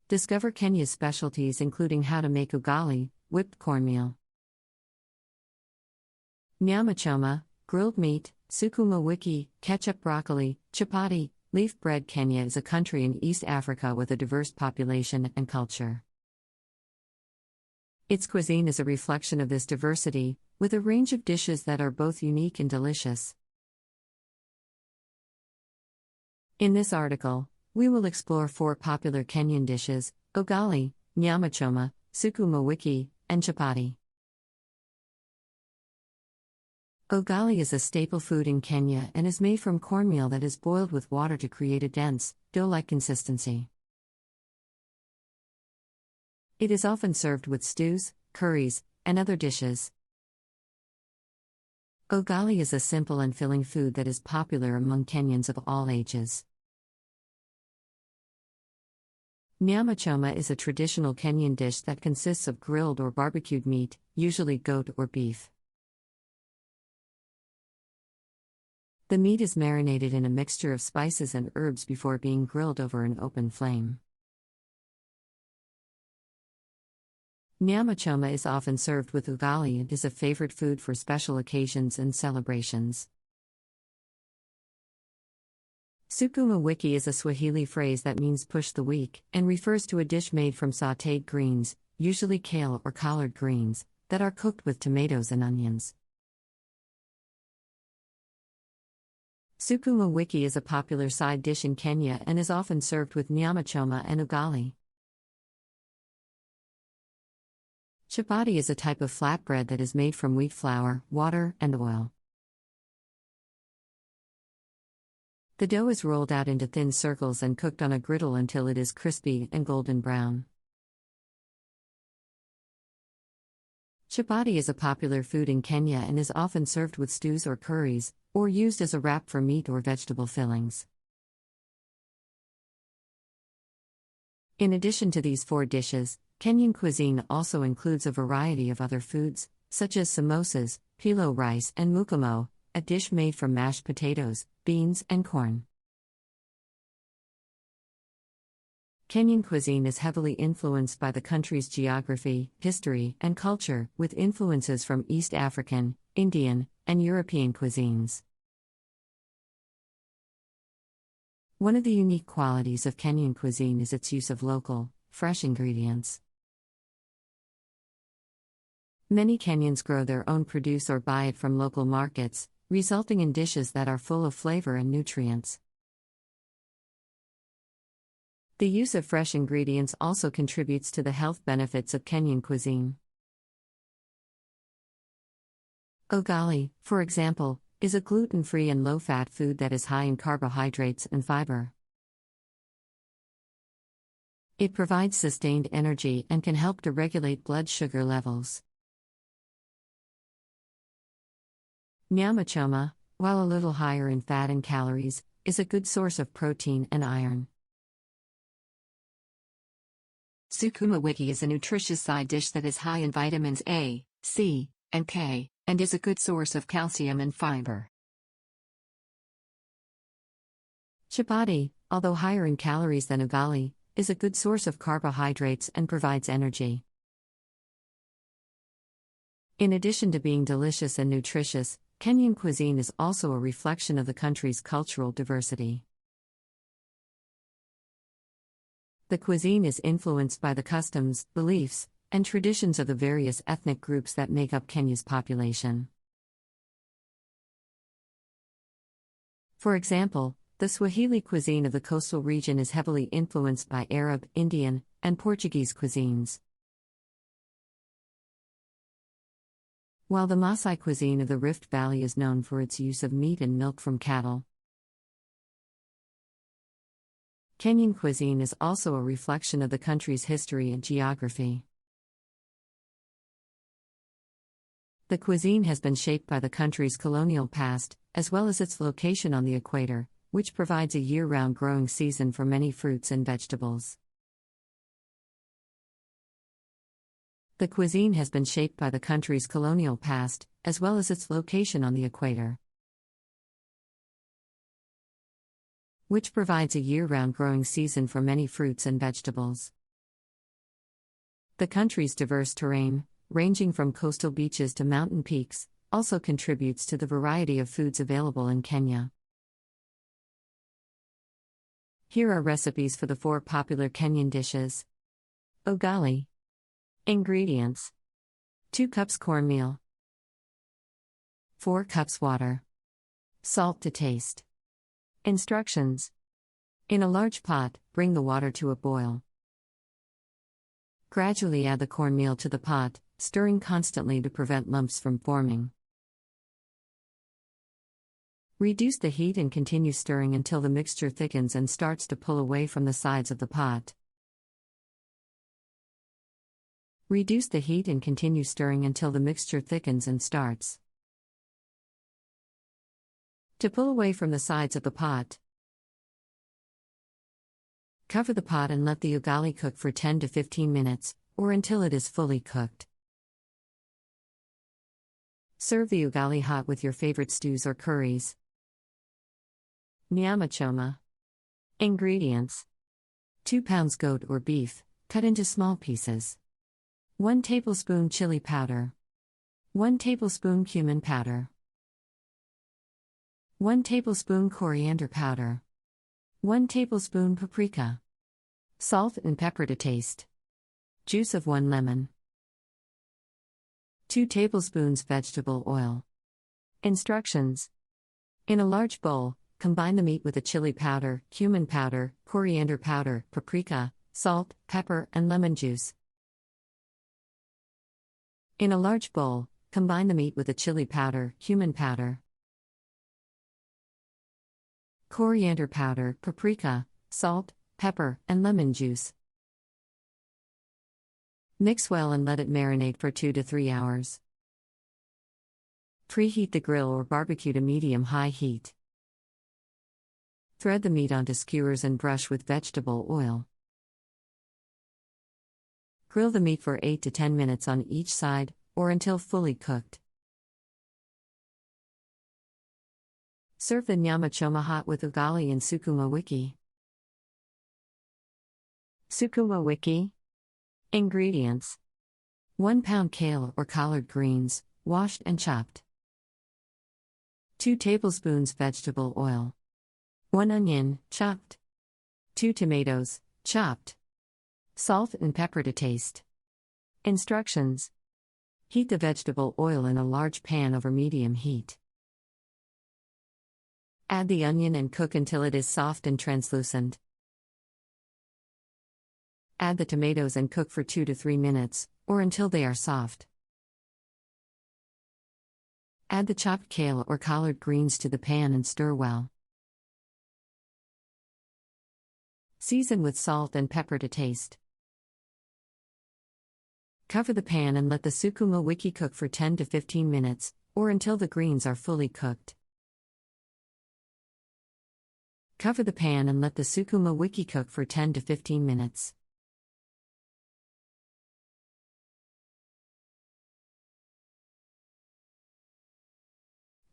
Discover Kenya's specialties including how to make ugali, whipped cornmeal. Nyama choma, grilled meat, sukuma wiki, ketchup broccoli, chapati, leaf bread. Kenya is a country in East Africa with a diverse population and culture. Its cuisine is a reflection of this diversity, with a range of dishes that are both unique and delicious. In this article, we will explore 4 popular Kenyan dishes: ugali, nyama choma, sukuma wiki, and chapati. Ugali is a staple food in Kenya and is made from cornmeal that is boiled with water to create a dense, dough-like consistency. It is often served with stews, curries, and other dishes. Ugali is a simple and filling food that is popular among Kenyans of all ages. Nyama choma is a traditional Kenyan dish that consists of grilled or barbecued meat, usually goat or beef. The meat is marinated in a mixture of spices and herbs before being grilled over an open flame. Nyama choma is often served with ugali and is a favorite food for special occasions and celebrations. Sukuma wiki is a Swahili phrase that means push the weak, and refers to a dish made from sautéed greens, usually kale or collard greens, that are cooked with tomatoes and onions. Sukuma wiki is a popular side dish in Kenya and is often served with nyama choma and ugali. Chapati is a type of flatbread that is made from wheat flour, water, and oil. The dough is rolled out into thin circles and cooked on a griddle until it is crispy and golden brown. Chapati is a popular food in Kenya and is often served with stews or curries, or used as a wrap for meat or vegetable fillings. In addition to these 4 dishes, Kenyan cuisine also includes a variety of other foods, such as samosas, pilo rice, and mukamo, a dish made from mashed potatoes, beans, and corn. Kenyan cuisine is heavily influenced by the country's geography, history, and culture, with influences from East African, Indian, and European cuisines. One of the unique qualities of Kenyan cuisine is its use of local, fresh ingredients. Many Kenyans grow their own produce or buy it from local markets, resulting in dishes that are full of flavor and nutrients. The use of fresh ingredients also contributes to the health benefits of Kenyan cuisine. Ugali, for example, is a gluten-free and low-fat food that is high in carbohydrates and fiber. It provides sustained energy and can help to regulate blood sugar levels. Nyama choma, while a little higher in fat and calories, is a good source of protein and iron. Sukuma wiki is a nutritious side dish that is high in vitamins A, C, and K, and is a good source of calcium and fiber. Chapati, although higher in calories than ugali, is a good source of carbohydrates and provides energy. In addition to being delicious and nutritious, Kenyan cuisine is also a reflection of the country's cultural diversity. The cuisine is influenced by the customs, beliefs, and traditions of the various ethnic groups that make up Kenya's population. For example, the Swahili cuisine of the coastal region is heavily influenced by Arab, Indian, and Portuguese cuisines. While the Maasai cuisine of the Rift Valley is known for its use of meat and milk from cattle. Kenyan cuisine is also a reflection of the country's history and geography. The cuisine has been shaped by the country's colonial past, as well as its location on the equator, which provides a year-round growing season for many fruits and vegetables. The cuisine has been shaped by the country's colonial past, as well as its location on the equator, which provides a year-round growing season for many fruits and vegetables. The country's diverse terrain, ranging from coastal beaches to mountain peaks, also contributes to the variety of foods available in Kenya. Here are recipes for the 4 popular Kenyan dishes. Ugali. Ingredients: 2 cups cornmeal, 4 cups water, salt to taste. Instructions: in a large pot, bring the water to a boil. Gradually add the cornmeal to the pot, stirring constantly to prevent lumps from forming. Reduce the heat and continue stirring until the mixture thickens and starts to pull away from the sides of the pot. Reduce the heat and continue stirring until the mixture thickens and starts to pull away from the sides of the pot. Cover the pot and let the ugali cook for 10 to 15 minutes, or until it is fully cooked. Serve the ugali hot with your favorite stews or curries. Nyama choma. Ingredients: 2 pounds goat or beef, cut into small pieces. 1 tablespoon chili powder. 1 tablespoon cumin powder. 1 tablespoon coriander powder. 1 tablespoon paprika. Salt and pepper to taste. Juice of 1 lemon. 2 tablespoons vegetable oil. Instructions: in a large bowl, combine the meat with the chili powder, cumin powder, coriander powder, paprika, salt, pepper, and lemon juice. In a large bowl, combine the meat with the chili powder, cumin powder, coriander powder, paprika, salt, pepper, and lemon juice. Mix well and let it marinate for 2 to 3 hours. Preheat the grill or barbecue to medium-high heat. Thread the meat onto skewers and brush with vegetable oil. Grill the meat for 8 to 10 minutes on each side, or until fully cooked. Serve the nyama choma hot with ugali and sukuma wiki. Sukuma wiki. Ingredients: 1 pound kale or collard greens, washed and chopped. 2 tablespoons vegetable oil. 1 onion, chopped. 2 tomatoes, chopped. Salt and pepper to taste. Instructions: heat the vegetable oil in a large pan over medium heat. Add the onion and cook until it is soft and translucent. Add the tomatoes and cook for 2 to 3 minutes, or until they are soft. Add the chopped kale or collard greens to the pan and stir well. Season with salt and pepper to taste. Cover the pan and let the sukuma wiki cook for 10 to 15 minutes, or until the greens are fully cooked. Cover the pan and let the sukuma wiki cook for 10 to 15 minutes.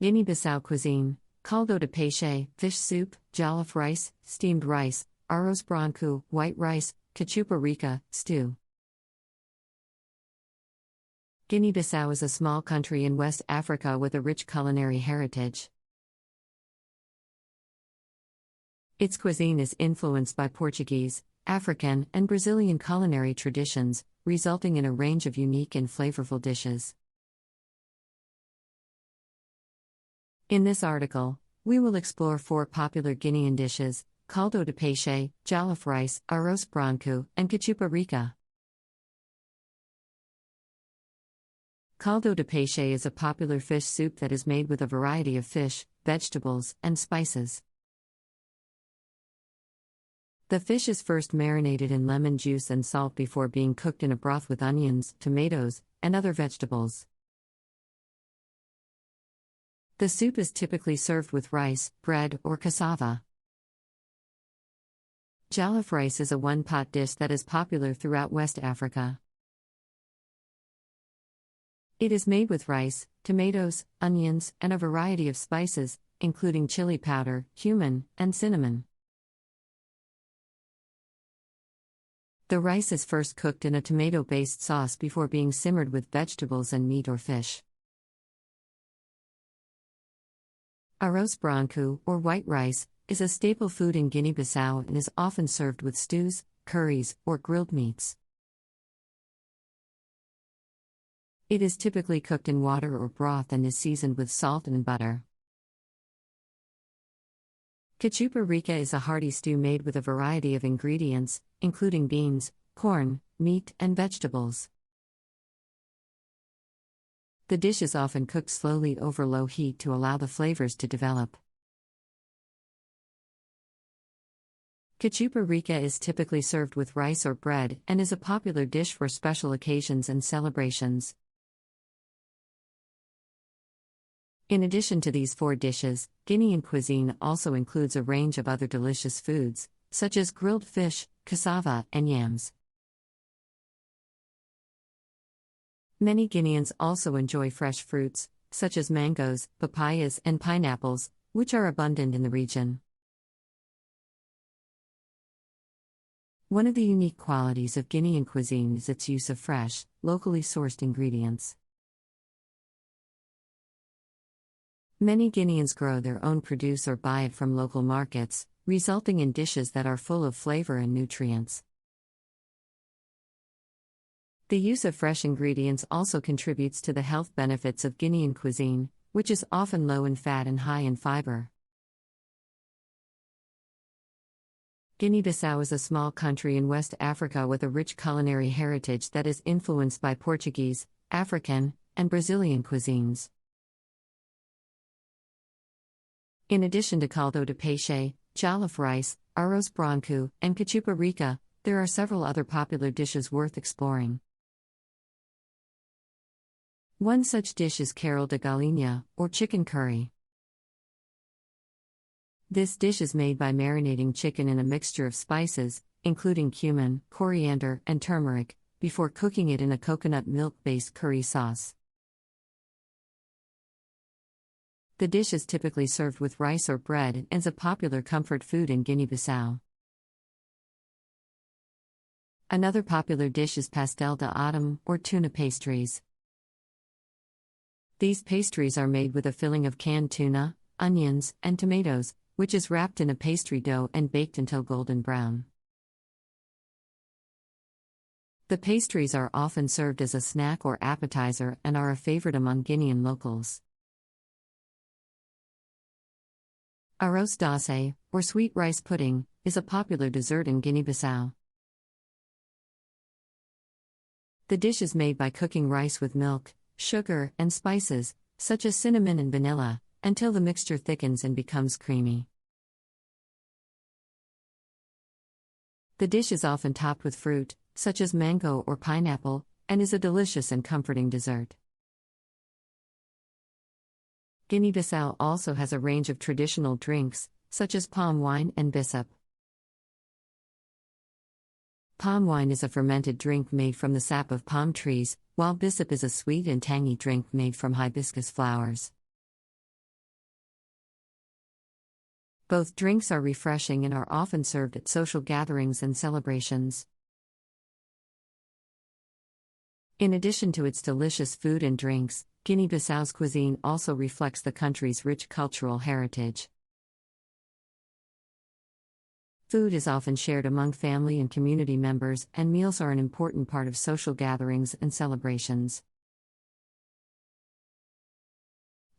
Guinea-Bissau cuisine: caldo de peixe, fish soup, jollof rice, steamed rice, arroz branco, white rice, cachupa rica, stew. Guinea-Bissau is a small country in West Africa with a rich culinary heritage. Its cuisine is influenced by Portuguese, African, and Brazilian culinary traditions, resulting in a range of unique and flavorful dishes. In this article, we will explore 4 popular Guinean dishes: caldo de peixe, jollof rice, arroz branco, and cachupa rica. Caldo de peixe is a popular fish soup that is made with a variety of fish, vegetables, and spices. The fish is first marinated in lemon juice and salt before being cooked in a broth with onions, tomatoes, and other vegetables. The soup is typically served with rice, bread, or cassava. Jollof rice is a one-pot dish that is popular throughout West Africa. It is made with rice, tomatoes, onions, and a variety of spices, including chili powder, cumin, and cinnamon. The rice is first cooked in a tomato-based sauce before being simmered with vegetables and meat or fish. Arroz branco, or white rice, is a staple food in Guinea-Bissau and is often served with stews, curries, or grilled meats. It is typically cooked in water or broth and is seasoned with salt and butter. Cachupa rica is a hearty stew made with a variety of ingredients, including beans, corn, meat, and vegetables. The dish is often cooked slowly over low heat to allow the flavors to develop. Cachupa rica is typically served with rice or bread and is a popular dish for special occasions and celebrations. In addition to these 4 dishes, Guinean cuisine also includes a range of other delicious foods, such as grilled fish, cassava, and yams. Many Guineans also enjoy fresh fruits, such as mangoes, papayas, and pineapples, which are abundant in the region. One of the unique qualities of Guinean cuisine is its use of fresh, locally sourced ingredients. Many Guineans grow their own produce or buy it from local markets, resulting in dishes that are full of flavor and nutrients. The use of fresh ingredients also contributes to the health benefits of Guinean cuisine, which is often low in fat and high in fiber. Guinea-Bissau is a small country in West Africa with a rich culinary heritage that is influenced by Portuguese, African, and Brazilian cuisines. In addition to caldo de peixe, jollof rice, arroz branco, and cachupa rica, there are several other popular dishes worth exploring. One such dish is carol de galinha, or chicken curry. This dish is made by marinating chicken in a mixture of spices, including cumin, coriander, and turmeric, before cooking it in a coconut milk-based curry sauce. The dish is typically served with rice or bread and is a popular comfort food in Guinea-Bissau. Another popular dish is pastel de autumn, or tuna pastries. These pastries are made with a filling of canned tuna, onions, and tomatoes, which is wrapped in a pastry dough and baked until golden brown. The pastries are often served as a snack or appetizer and are a favorite among Guinean locals. Arroz doce, or sweet rice pudding, is a popular dessert in Guinea-Bissau. The dish is made by cooking rice with milk, sugar, and spices, such as cinnamon and vanilla, until the mixture thickens and becomes creamy. The dish is often topped with fruit, such as mango or pineapple, and is a delicious and comforting dessert. Guinea-Bissau also has a range of traditional drinks, such as palm wine and bissap. Palm wine is a fermented drink made from the sap of palm trees, while bissap is a sweet and tangy drink made from hibiscus flowers. Both drinks are refreshing and are often served at social gatherings and celebrations. In addition to its delicious food and drinks, Guinea-Bissau's cuisine also reflects the country's rich cultural heritage. Food is often shared among family and community members, and meals are an important part of social gatherings and celebrations.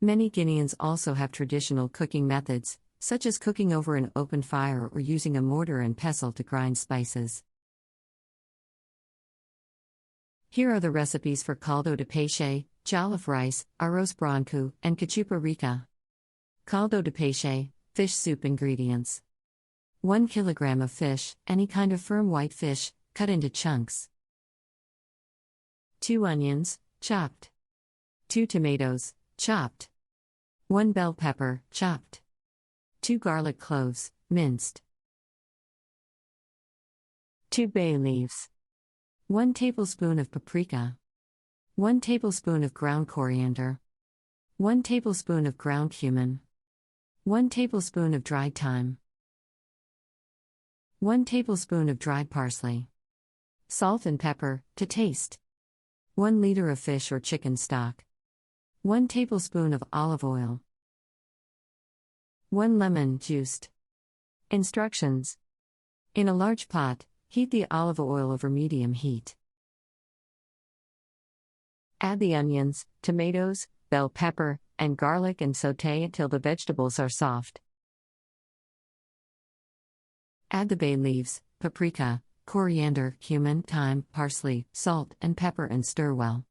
Many Guineans also have traditional cooking methods, such as cooking over an open fire or using a mortar and pestle to grind spices. Here are the recipes for caldo de peixe, jollof rice, arroz branco, and cachupa rica. Caldo de peixe, fish soup ingredients. 1 kilogram of fish, any kind of firm white fish, cut into chunks. 2 onions, chopped. 2 tomatoes, chopped. 1 bell pepper, chopped. 2 garlic cloves, minced. 2 bay leaves. 1 tablespoon of paprika. 1 tablespoon of ground coriander. 1 tablespoon of ground cumin. 1 tablespoon of dried thyme. 1 tablespoon of dried parsley. Salt and pepper, to taste. 1 liter of fish or chicken stock. 1 tablespoon of olive oil. 1 lemon, juiced. Instructions. In a large pot, heat the olive oil over medium heat. Add the onions, tomatoes, bell pepper, and garlic and sauté until the vegetables are soft. Add the bay leaves, paprika, coriander, cumin, thyme, parsley, salt, and pepper and stir well.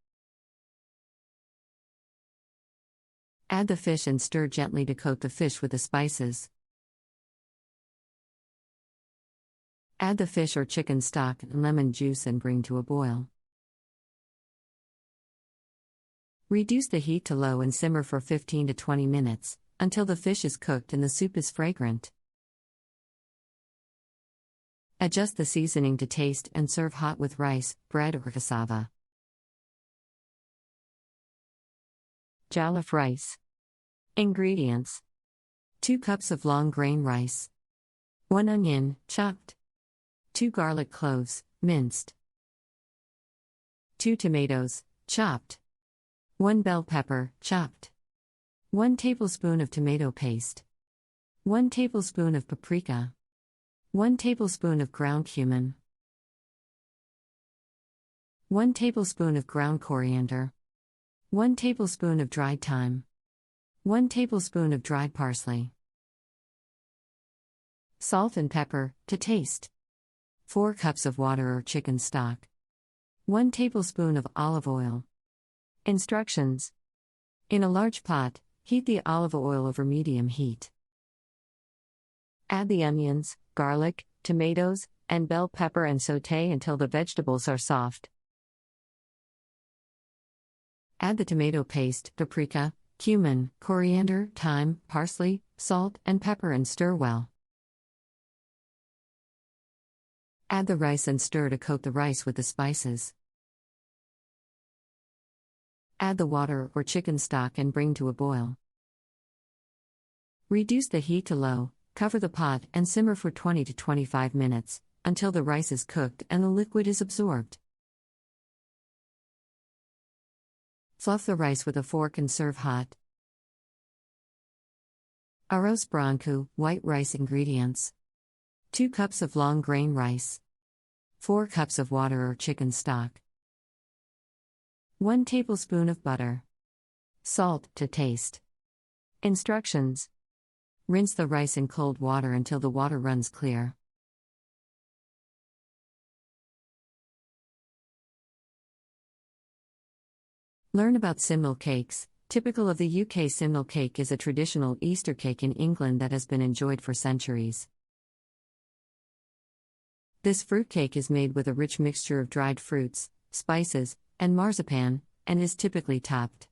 Add the fish and stir gently to coat the fish with the spices. Add the fish or chicken stock and lemon juice and bring to a boil. Reduce the heat to low and simmer for 15 to 20 minutes, until the fish is cooked and the soup is fragrant. Adjust the seasoning to taste and serve hot with rice, bread, or cassava. Jollof rice. Ingredients: 2 cups of long grain rice, 1 onion, chopped, 2 garlic cloves, minced, 2 tomatoes, chopped, 1 bell pepper, chopped, 1 tablespoon of tomato paste, 1 tablespoon of paprika, 1 tablespoon of ground cumin, 1 tablespoon of ground coriander, 1 tablespoon of dried thyme, 1 tablespoon of dried parsley. Salt and pepper, to taste. 4 cups of water or chicken stock. 1 tablespoon of olive oil. Instructions. In a large pot, heat the olive oil over medium heat. Add the onions, garlic, tomatoes, and bell pepper and sauté until the vegetables are soft. Add the tomato paste, paprika, cumin, coriander, thyme, parsley, salt, and pepper and stir well. Add the rice and stir to coat the rice with the spices. Add the water or chicken stock and bring to a boil. Reduce the heat to low, cover the pot and simmer for 20 to 25 minutes, until the rice is cooked and the liquid is absorbed. Fluff the rice with a fork and serve hot. Arroz branco, white rice. Ingredients: 2 cups of long grain rice, 4 cups of water or chicken stock, 1 tablespoon of butter, salt to taste. Instructions. Rinse the rice in cold water until the water runs clear. Learn about simnel cakes. Typical of the UK, simnel cake is a traditional Easter cake in England that has been enjoyed for centuries. This fruitcake is made with a rich mixture of dried fruits, spices, and marzipan, and is typically topped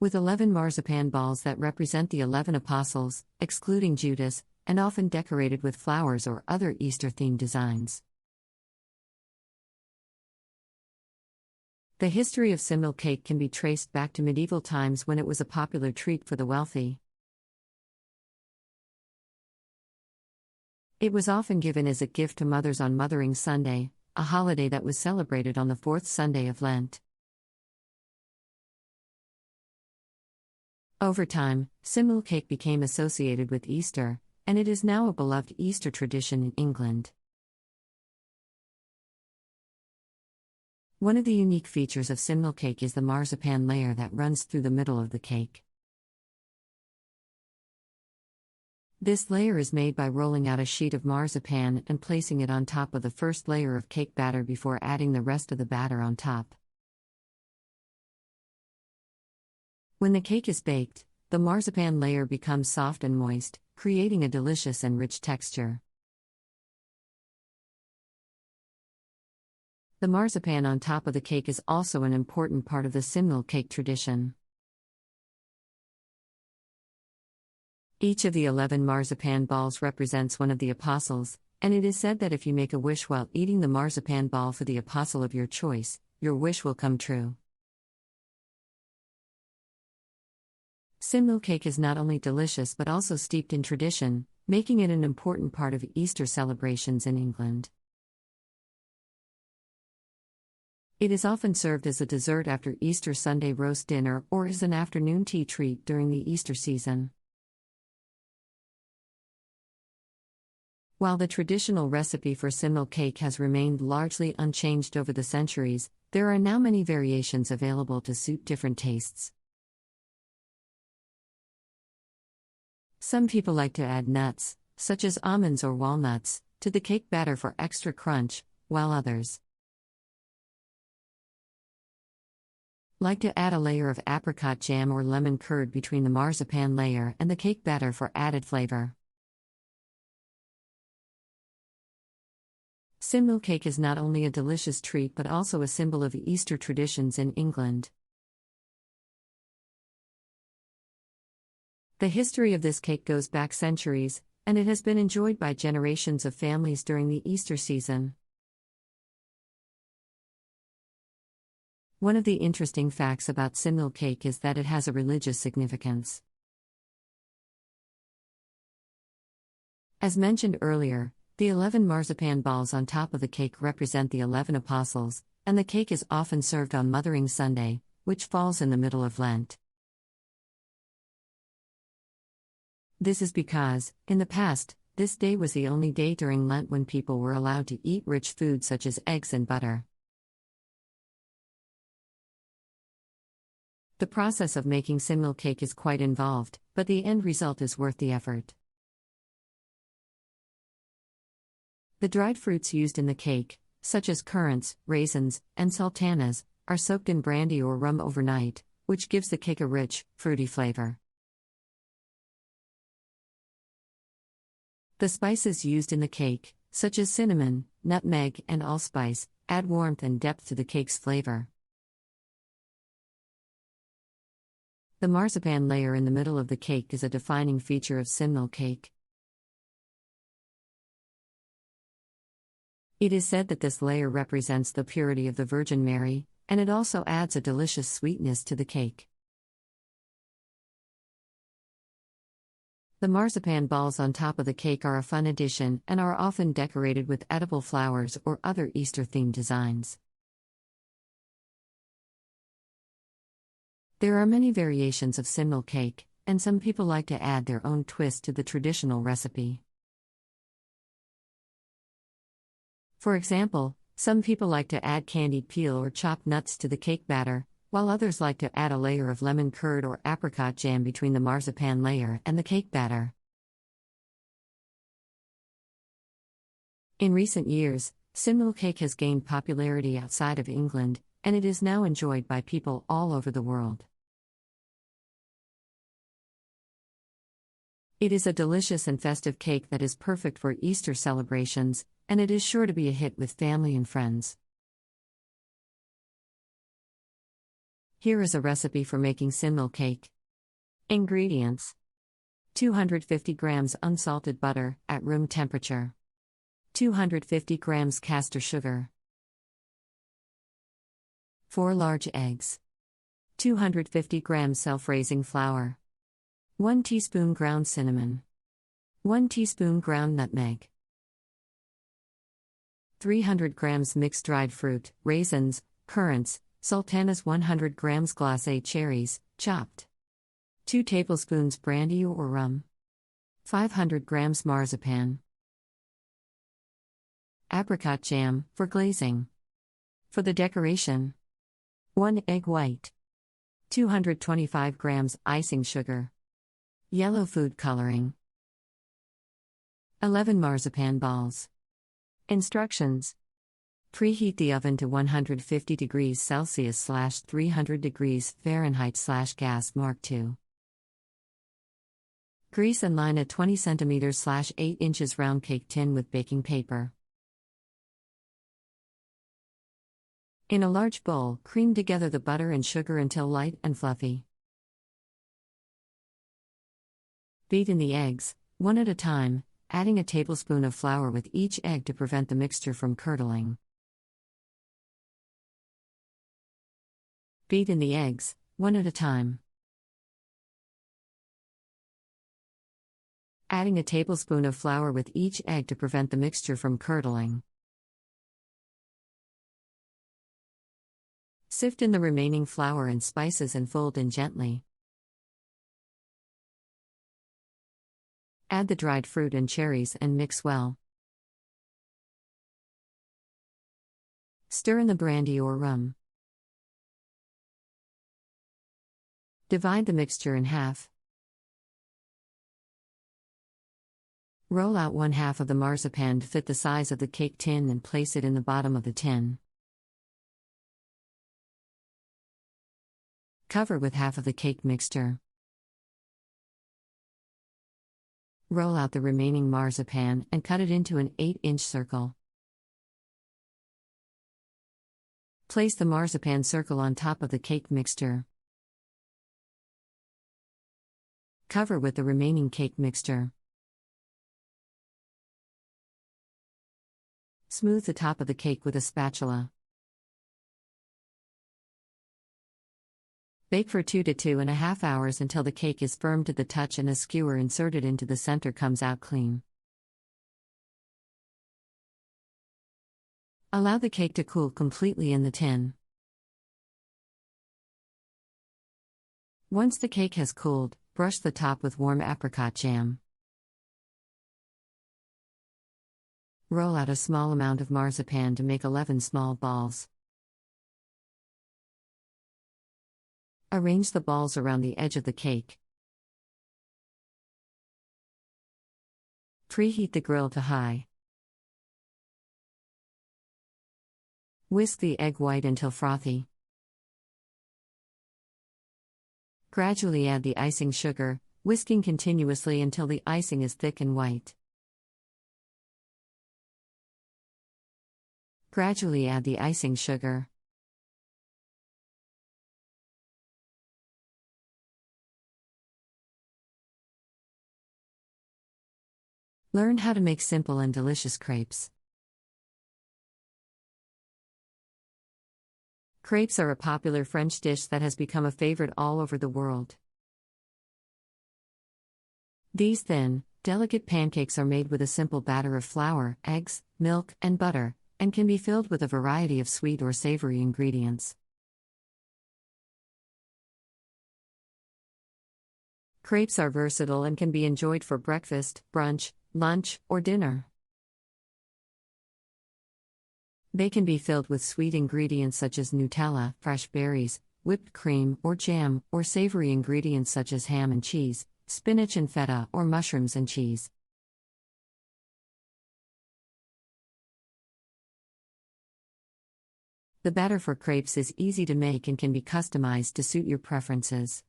with 11 marzipan balls that represent the 11 apostles, excluding Judas, and often decorated with flowers or other Easter-themed designs. The history of simnel cake can be traced back to medieval times when it was a popular treat for the wealthy. It was often given as a gift to mothers on Mothering Sunday, a holiday that was celebrated on the 4th Sunday of Lent. Over time, simnel cake became associated with Easter, and it is now a beloved Easter tradition in England. One of the unique features of simnel cake is the marzipan layer that runs through the middle of the cake. This layer is made by rolling out a sheet of marzipan and placing it on top of the first layer of cake batter before adding the rest of the batter on top. When the cake is baked, the marzipan layer becomes soft and moist, creating a delicious and rich texture. The marzipan on top of the cake is also an important part of the simnel cake tradition. Each of the 11 marzipan balls represents one of the apostles, and it is said that if you make a wish while eating the marzipan ball for the apostle of your choice, your wish will come true. Simnel cake is not only delicious but also steeped in tradition, making it an important part of Easter celebrations in England. It is often served as a dessert after Easter Sunday roast dinner or as an afternoon tea treat during the Easter season. While the traditional recipe for simnel cake has remained largely unchanged over the centuries, there are now many variations available to suit different tastes. Some people like to add nuts, such as almonds or walnuts, to the cake batter for extra crunch, while others like to add a layer of apricot jam or lemon curd between the marzipan layer and the cake batter for added flavor. Simnel cake is not only a delicious treat but also a symbol of Easter traditions in England. The history of this cake goes back centuries, and it has been enjoyed by generations of families during the Easter season. One of the interesting facts about simnel cake is that it has a religious significance. As mentioned earlier, the 11 marzipan balls on top of the cake represent the 11 apostles, and the cake is often served on Mothering Sunday, which falls in the middle of Lent. This is because, in the past, this day was the only day during Lent when people were allowed to eat rich food such as eggs and butter. The process of making simnel cake is quite involved, but the end result is worth the effort. The dried fruits used in the cake, such as currants, raisins, and sultanas, are soaked in brandy or rum overnight, which gives the cake a rich, fruity flavor. The spices used in the cake, such as cinnamon, nutmeg, and allspice, add warmth and depth to the cake's flavor. The marzipan layer in the middle of the cake is a defining feature of simnel cake. It is said that this layer represents the purity of the Virgin Mary, and it also adds a delicious sweetness to the cake. The marzipan balls on top of the cake are a fun addition and are often decorated with edible flowers or other Easter-themed designs. There are many variations of simnel cake, and some people like to add their own twist to the traditional recipe. For example, some people like to add candied peel or chopped nuts to the cake batter, while others like to add a layer of lemon curd or apricot jam between the marzipan layer and the cake batter. In recent years, simnel cake has gained popularity outside of England, and it is now enjoyed by people all over the world. It is a delicious and festive cake that is perfect for Easter celebrations, and it is sure to be a hit with family and friends. Here is a recipe for making simnel cake. Ingredients: 250 grams unsalted butter at room temperature, 250 grams caster sugar, 4 large eggs, 250 grams self-raising flour, 1 teaspoon ground cinnamon, 1 teaspoon ground nutmeg, 300 grams mixed dried fruit, raisins, currants, sultanas, 100 grams glacé cherries, chopped, 2 tablespoons brandy or rum, 500 grams marzipan, apricot jam, for glazing. For the decoration: 1 egg white, 225 grams icing sugar, yellow food coloring, 11 marzipan balls. Instructions: preheat the oven to 150 degrees Celsius / 300 degrees Fahrenheit / gas mark 2. Grease and line a 20 cm / 8 inches round cake tin with baking paper. In a large bowl, cream together the butter and sugar until light and fluffy. Beat in the eggs, one at a time, adding a tablespoon of flour with each egg to prevent the mixture from curdling. Beat in the eggs, one at a time. adding a tablespoon of flour with each egg to prevent the mixture from curdling. Sift in the remaining flour and spices and fold in gently. Add the dried fruit and cherries and mix well. Stir in the brandy or rum. Divide the mixture in half. Roll out one half of the marzipan to fit the size of the cake tin and place it in the bottom of the tin. Cover with half of the cake mixture. Roll out the remaining marzipan and cut it into an 8-inch circle. Place the marzipan circle on top of the cake mixture. Cover with the remaining cake mixture. Smooth the top of the cake with a spatula. Bake for 2 to 2.5 hours until the cake is firm to the touch and a skewer inserted into the center comes out clean. Allow the cake to cool completely in the tin. Once the cake has cooled, brush the top with warm apricot jam. Roll out a small amount of marzipan to make 11 small balls. Arrange the balls around the edge of the cake. Preheat the grill to high. Whisk the egg white until frothy. Gradually add the icing sugar, whisking continuously until the icing is thick and white. Gradually add the icing sugar. Learn how to make simple and delicious crepes. Crepes are a popular French dish that has become a favorite all over the world. These thin, delicate pancakes are made with a simple batter of flour, eggs, milk, and butter, and can be filled with a variety of sweet or savory ingredients. Crepes are versatile and can be enjoyed for breakfast, brunch, lunch, or dinner. They can be filled with sweet ingredients such as Nutella, fresh berries, whipped cream or jam, or savory ingredients such as ham and cheese, spinach and feta, or mushrooms and cheese. The batter for crepes is easy to make and can be customized to suit your preferences.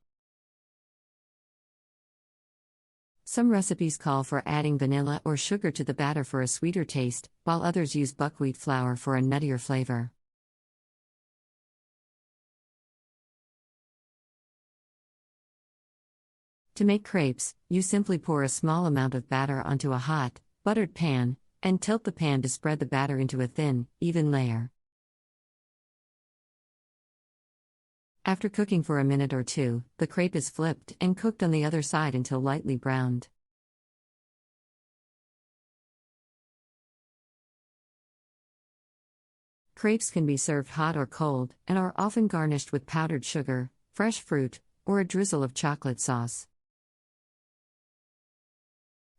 Some recipes call for adding vanilla or sugar to the batter for a sweeter taste, while others use buckwheat flour for a nuttier flavor. To make crepes, you simply pour a small amount of batter onto a hot, buttered pan, and tilt the pan to spread the batter into a thin, even layer. After cooking for a minute or two, the crepe is flipped and cooked on the other side until lightly browned. Crepes can be served hot or cold, and are often garnished with powdered sugar, fresh fruit, or a drizzle of chocolate sauce.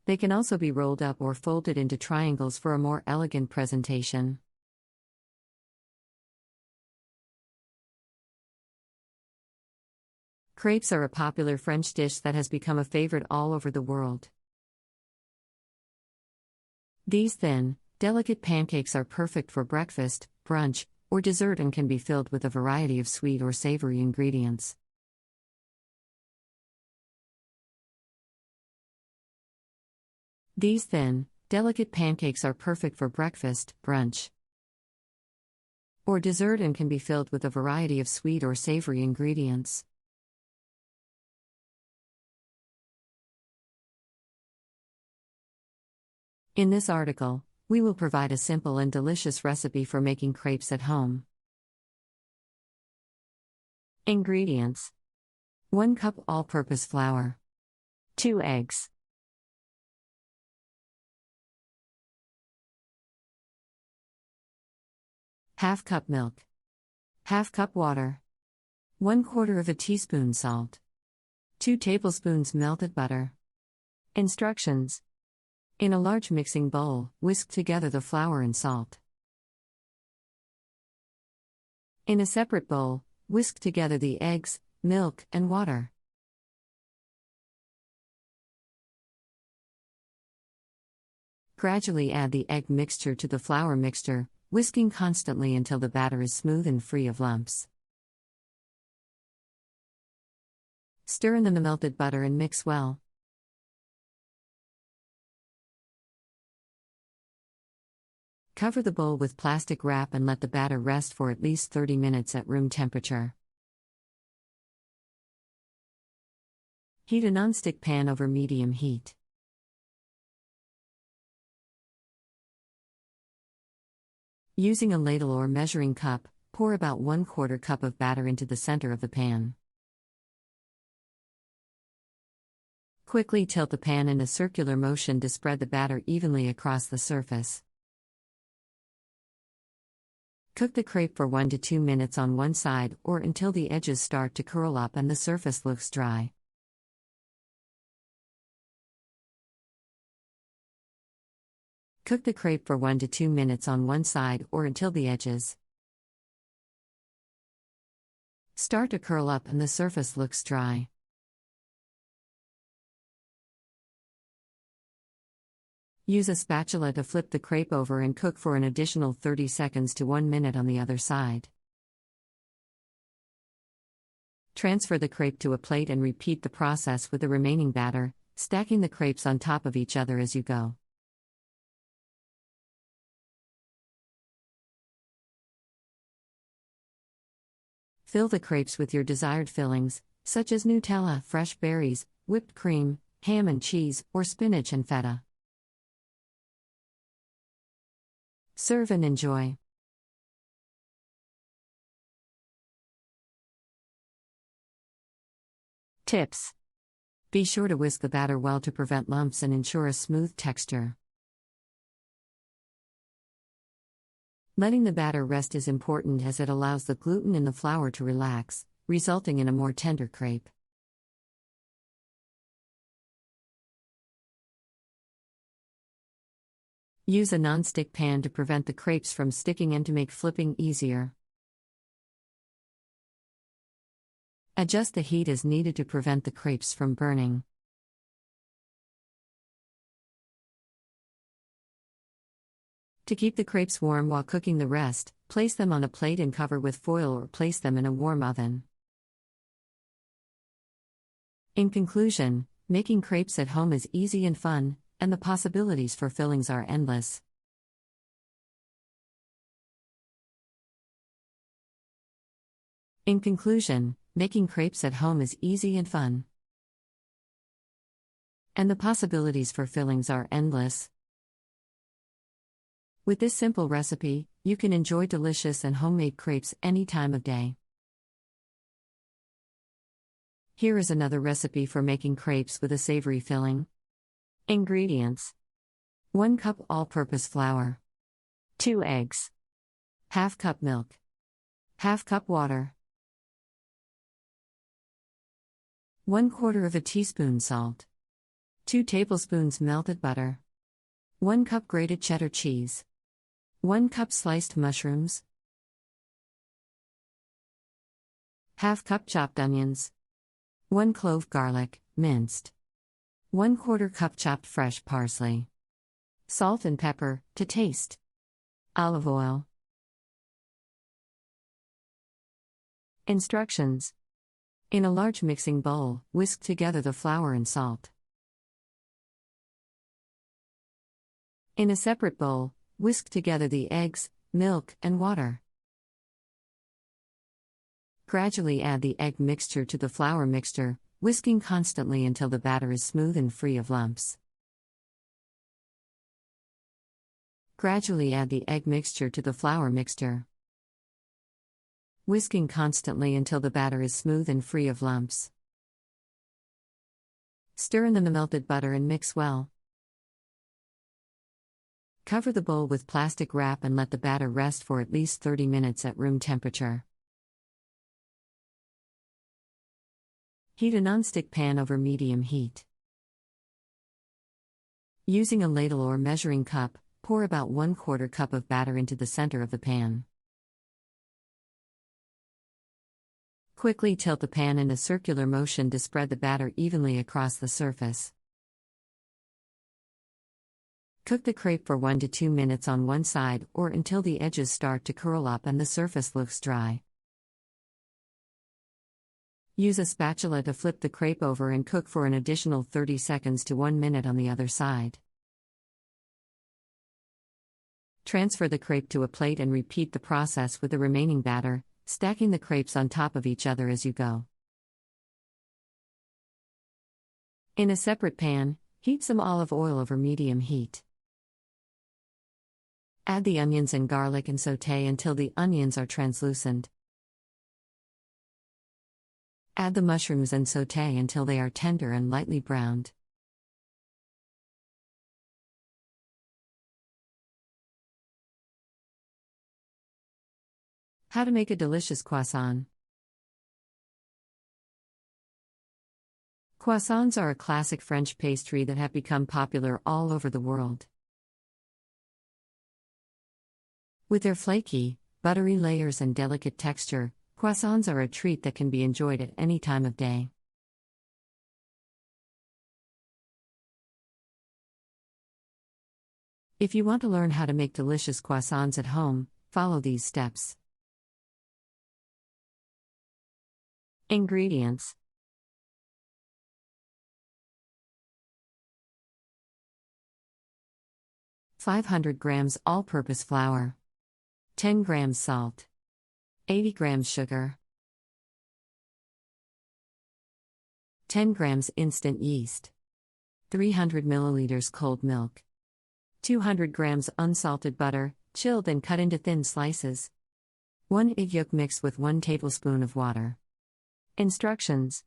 They can also be rolled up or folded into triangles for a more elegant presentation. Crepes are a popular French dish that has become a favorite all over the world. These thin, delicate pancakes are perfect for breakfast, brunch, or dessert and can be filled with a variety of sweet or savory ingredients. These thin, delicate pancakes are perfect for breakfast, brunch, or dessert and can be filled with a variety of sweet or savory ingredients. In this article, we will provide a simple and delicious recipe for making crepes at home. Ingredients: 1 cup all-purpose flour, 2 eggs, Half cup milk. Half cup water. 1/4 teaspoon salt. 2 tablespoons melted butter. Instructions. In a large mixing bowl, whisk together the flour and salt. In a separate bowl, whisk together the eggs, milk, and water. Gradually add the egg mixture to the flour mixture, whisking constantly until the batter is smooth and free of lumps. Stir in the melted butter and mix well. Cover the bowl with plastic wrap and let the batter rest for at least 30 minutes at room temperature. Heat a nonstick pan over medium heat. Using a ladle or measuring cup, pour about 1/4 cup of batter into the center of the pan. Quickly tilt the pan in a circular motion to spread the batter evenly across the surface. Cook the crepe for 1 to 2 minutes on one side or until the edges start to curl up and the surface looks dry. Cook the crepe for 1 to 2 minutes on one side or until the edges start to curl up and the surface looks dry. Use a spatula to flip the crepe over and cook for an additional 30 seconds to 1 minute on the other side. Transfer the crepe to a plate and repeat the process with the remaining batter, stacking the crepes on top of each other as you go. Fill the crepes with your desired fillings, such as Nutella, fresh berries, whipped cream, ham and cheese, or spinach and feta. Serve and enjoy. Tips. Be sure to whisk the batter well to prevent lumps and ensure a smooth texture. Letting the batter rest is important as it allows the gluten in the flour to relax, resulting in a more tender crepe. Use a non-stick pan to prevent the crepes from sticking and to make flipping easier. Adjust the heat as needed to prevent the crepes from burning. To keep the crepes warm while cooking the rest, place them on a plate and cover with foil or place them in a warm oven. In conclusion, making crepes at home is easy and fun, and the possibilities for fillings are endless. In conclusion, making crepes at home is easy and fun, and the possibilities for fillings are endless. With this simple recipe, you can enjoy delicious and homemade crepes any time of day. Here is another recipe for making crepes with a savory filling. Ingredients: 1 cup all-purpose flour, 2 eggs, half cup milk, half cup water, 1/4 teaspoon salt, 2 tablespoons melted butter, 1 cup grated cheddar cheese, 1 cup sliced mushrooms, half cup chopped onions, 1 clove garlic, minced, 1/4 cup chopped fresh parsley, salt and pepper to taste, olive oil. Instructions. In a large mixing bowl, whisk together the flour and salt. In a separate bowl, whisk together the eggs, milk, and water. Gradually add the egg mixture to the flour mixture, whisking constantly until the batter is smooth and free of lumps. Gradually add the egg mixture to the flour mixture, whisking constantly until the batter is smooth and free of lumps. Stir in the melted butter and mix well. Cover the bowl with plastic wrap and let the batter rest for at least 30 minutes at room temperature. Heat a nonstick pan over medium heat. Using a ladle or measuring cup, pour about 1/4 cup of batter into the center of the pan. Quickly tilt the pan in a circular motion to spread the batter evenly across the surface. Cook the crepe for 1 to 2 minutes on one side or until the edges start to curl up and the surface looks dry. Use a spatula to flip the crepe over and cook for an additional 30 seconds to 1 minute on the other side. Transfer the crepe to a plate and repeat the process with the remaining batter, stacking the crepes on top of each other as you go. In a separate pan, heat some olive oil over medium heat. Add the onions and garlic and sauté until the onions are translucent. Add the mushrooms and sauté until they are tender and lightly browned. How to make a delicious croissant. Croissants are a classic French pastry that have become popular all over the world. With their flaky, buttery layers and delicate texture, croissants are a treat that can be enjoyed at any time of day. If you want to learn how to make delicious croissants at home, follow these steps. Ingredients: 500 grams all-purpose flour, 10 grams salt, 80 grams sugar, 10 grams instant yeast, 300 milliliters cold milk, 200 grams unsalted butter, chilled and cut into thin slices, 1 egg yolk mixed with 1 tablespoon of water. Instructions: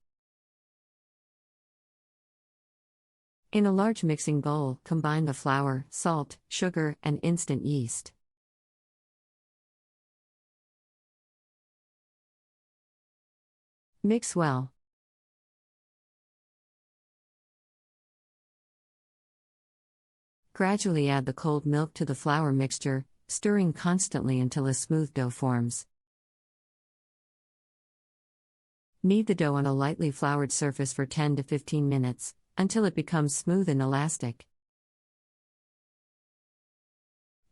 in a large mixing bowl, combine the flour, salt, sugar, and instant yeast. Mix well. Gradually add the cold milk to the flour mixture, stirring constantly until a smooth dough forms. Knead the dough on a lightly floured surface for 10 to 15 minutes, until it becomes smooth and elastic.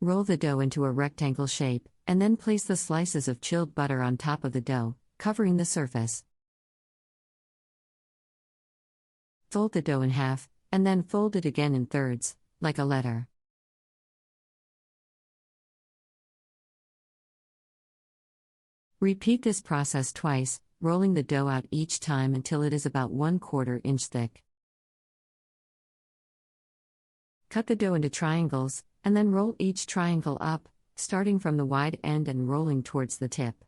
Roll the dough into a rectangle shape, and then place the slices of chilled butter on top of the dough, covering the surface. Fold the dough in half, and then fold it again in thirds, like a letter. Repeat this process twice, rolling the dough out each time until it is about 1/4 inch thick. Cut the dough into triangles, and then roll each triangle up, starting from the wide end and rolling towards the tip.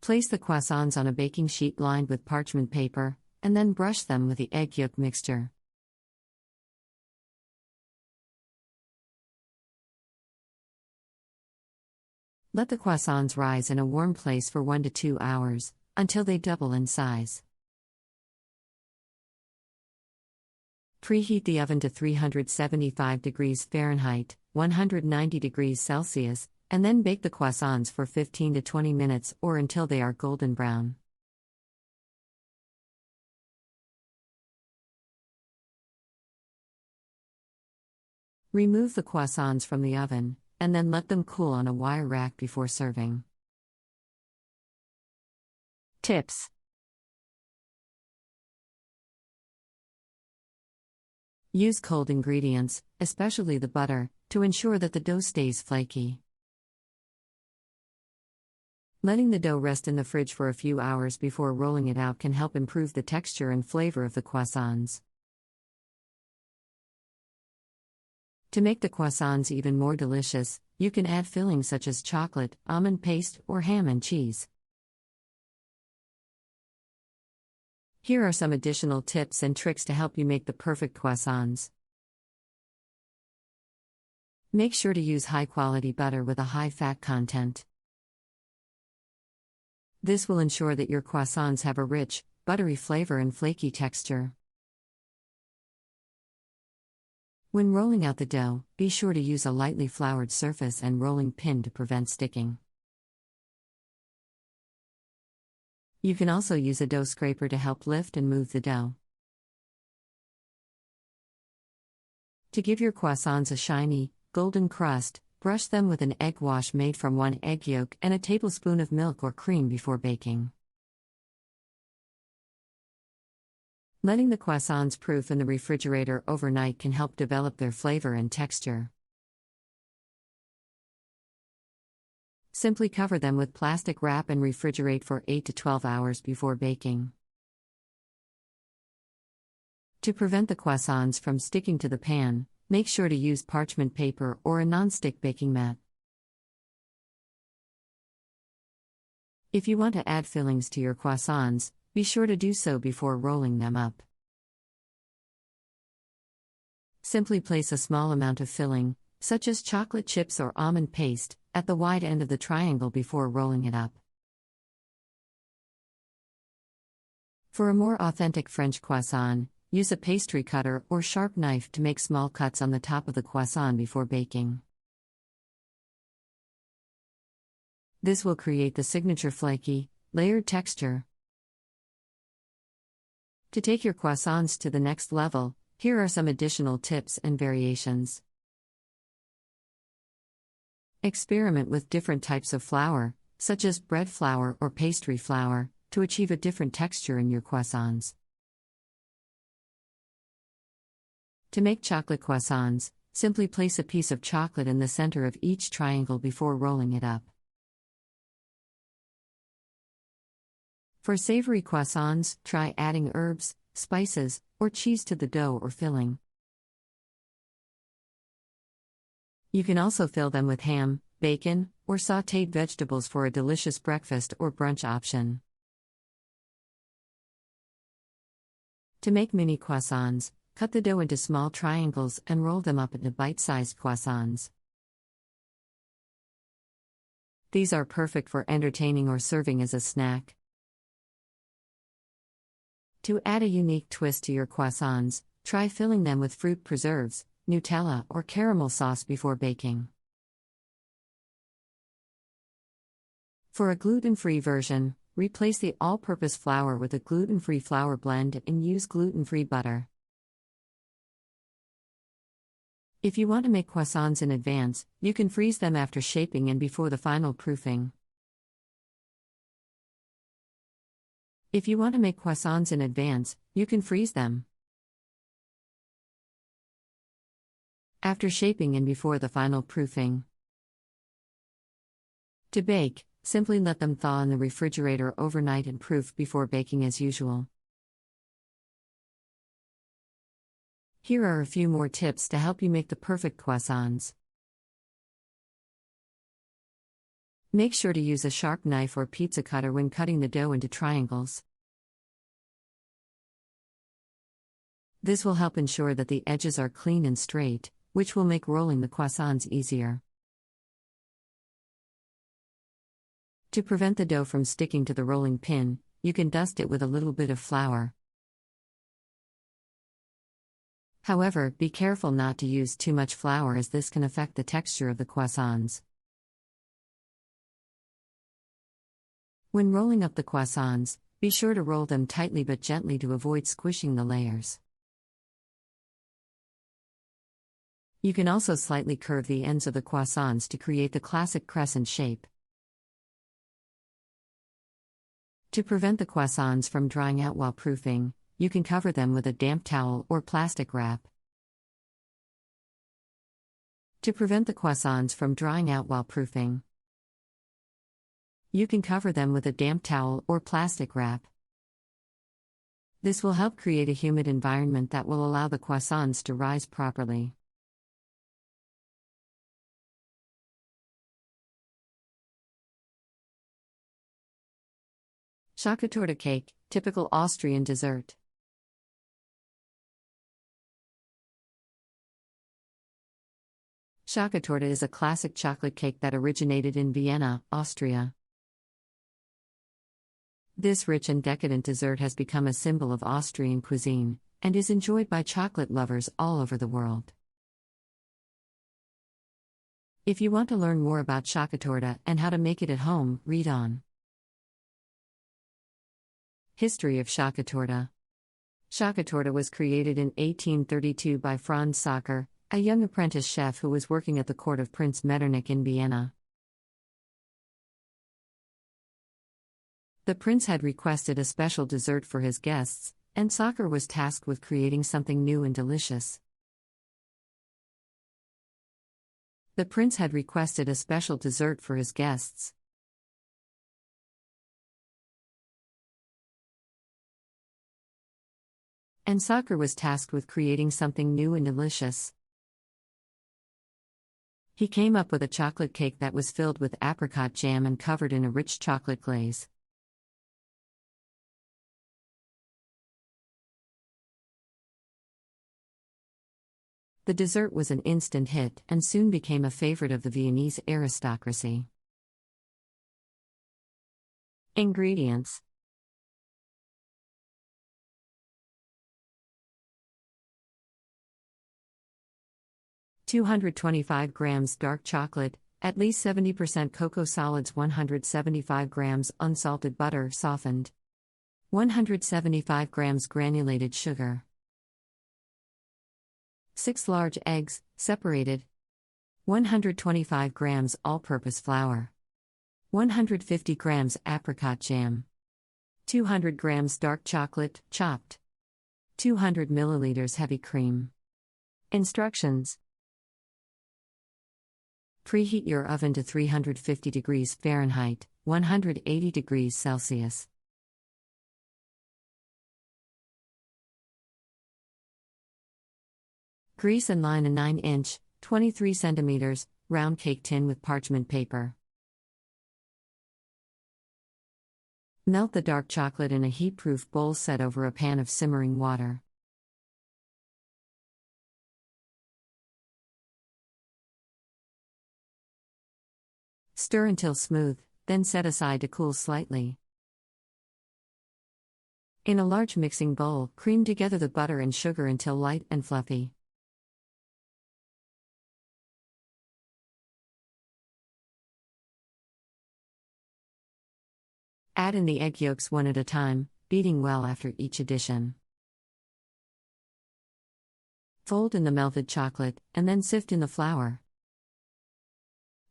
Place the croissants on a baking sheet lined with parchment paper, and then brush them with the egg yolk mixture. Let the croissants rise in a warm place for 1 to 2 hours, until they double in size. Preheat the oven to 375 degrees Fahrenheit, 190 degrees Celsius, and then bake the croissants for 15 to 20 minutes or until they are golden brown. Remove the croissants from the oven, and then let them cool on a wire rack before serving. Tips: use cold ingredients, especially the butter, to ensure that the dough stays flaky. Letting the dough rest in the fridge for a few hours before rolling it out can help improve the texture and flavor of the croissants. To make the croissants even more delicious, you can add fillings such as chocolate, almond paste, or ham and cheese. Here are some additional tips and tricks to help you make the perfect croissants. Make sure to use high-quality butter with a high fat content. This will ensure that your croissants have a rich, buttery flavor and flaky texture. When rolling out the dough, be sure to use a lightly floured surface and rolling pin to prevent sticking. You can also use a dough scraper to help lift and move the dough. To give your croissants a shiny, golden crust, brush them with an egg wash made from 1 egg yolk and a tablespoon of milk or cream before baking. Letting the croissants proof in the refrigerator overnight can help develop their flavor and texture. Simply cover them with plastic wrap and refrigerate for 8 to 12 hours before baking. To prevent the croissants from sticking to the pan, make sure to use parchment paper or a non-stick baking mat. If you want to add fillings to your croissants, be sure to do so before rolling them up. Simply place a small amount of filling, such as chocolate chips or almond paste, at the wide end of the triangle before rolling it up. For a more authentic French croissant, use a pastry cutter or sharp knife to make small cuts on the top of the croissant before baking. This will create the signature flaky, layered texture. To take your croissants to the next level, here are some additional tips and variations. Experiment with different types of flour, such as bread flour or pastry flour, to achieve a different texture in your croissants. To make chocolate croissants, simply place a piece of chocolate in the center of each triangle before rolling it up. For savory croissants, try adding herbs, spices, or cheese to the dough or filling. You can also fill them with ham, bacon, or sautéed vegetables for a delicious breakfast or brunch option. To make mini croissants, cut the dough into small triangles and roll them up into bite-sized croissants. These are perfect for entertaining or serving as a snack. To add a unique twist to your croissants, try filling them with fruit preserves, Nutella, or caramel sauce before baking. For a gluten-free version, replace the all-purpose flour with a gluten-free flour blend and use gluten-free butter. If you want to make croissants in advance, you can freeze them after shaping and before the final proofing. If you want to make croissants in advance, you can freeze them. After shaping and before the final proofing. To bake, simply let them thaw in the refrigerator overnight and proof before baking as usual. Here are a few more tips to help you make the perfect croissants. Make sure to use a sharp knife or pizza cutter when cutting the dough into triangles. This will help ensure that the edges are clean and straight, which will make rolling the croissants easier. To prevent the dough from sticking to the rolling pin, you can dust it with a little bit of flour. However, be careful not to use too much flour as this can affect the texture of the croissants. When rolling up the croissants, be sure to roll them tightly but gently to avoid squishing the layers. You can also slightly curve the ends of the croissants to create the classic crescent shape. To prevent the croissants from drying out while proofing, you can cover them with a damp towel or plastic wrap. To prevent the croissants from drying out while proofing, you can cover them with a damp towel or plastic wrap. This will help create a humid environment that will allow the croissants to rise properly. Schokotorte cake, typical Austrian dessert. Schokotorte is a classic chocolate cake that originated in Vienna, Austria. This rich and decadent dessert has become a symbol of Austrian cuisine, and is enjoyed by chocolate lovers all over the world. If you want to learn more about Schokotorte and how to make it at home, read on. History of Schokotorte. Schokotorte was created in 1832 by Franz Sacher, a young apprentice chef who was working at the court of Prince Metternich in Vienna. The prince had requested a special dessert for his guests, and Sacher was tasked with creating something new and delicious. The prince had requested a special dessert for his guests. And Sacher was tasked with creating something new and delicious. He came up with a chocolate cake that was filled with apricot jam and covered in a rich chocolate glaze. The dessert was an instant hit and soon became a favorite of the Viennese aristocracy. Ingredients: 225 grams dark chocolate, at least 70% cocoa solids, 175 grams unsalted butter softened, 175 grams granulated sugar, 6 large eggs, separated, 125 grams all-purpose flour, 150 grams apricot jam, 200 grams dark chocolate, chopped, 200 milliliters heavy cream. Instructions: preheat your oven to 350 degrees Fahrenheit, 180 degrees Celsius. Grease and line a 9-inch, 23 cm, round cake tin with parchment paper. Melt the dark chocolate in a heat-proof bowl set over a pan of simmering water. Stir until smooth, then set aside to cool slightly. In a large mixing bowl, cream together the butter and sugar until light and fluffy. Add in the egg yolks one at a time, beating well after each addition. Fold in the melted chocolate, and then sift in the flour.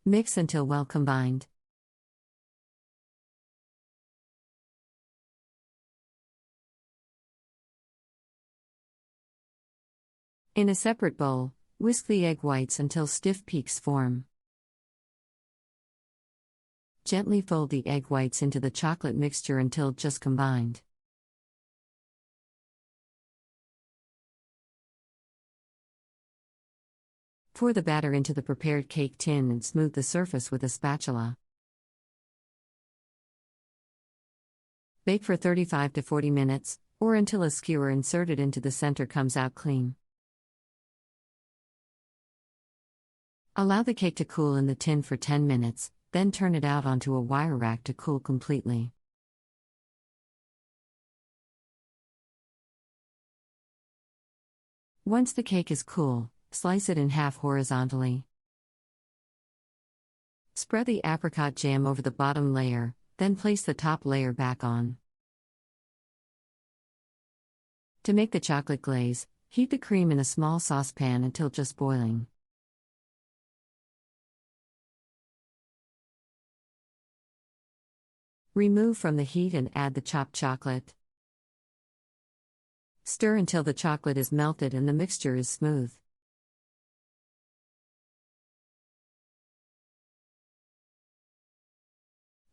Mix until well combined. In a separate bowl, whisk the egg whites until stiff peaks form. Gently fold the egg whites into the chocolate mixture until just combined. Pour the batter into the prepared cake tin and smooth the surface with a spatula. Bake for 35 to 40 minutes, or until a skewer inserted into the center comes out clean. Allow the cake to cool in the tin for 10 minutes, then turn it out onto a wire rack to cool completely. Once the cake is cool, slice it in half horizontally. Spread the apricot jam over the bottom layer, then place the top layer back on. To make the chocolate glaze, heat the cream in a small saucepan until just boiling. Remove from the heat and add the chopped chocolate. Stir until the chocolate is melted and the mixture is smooth.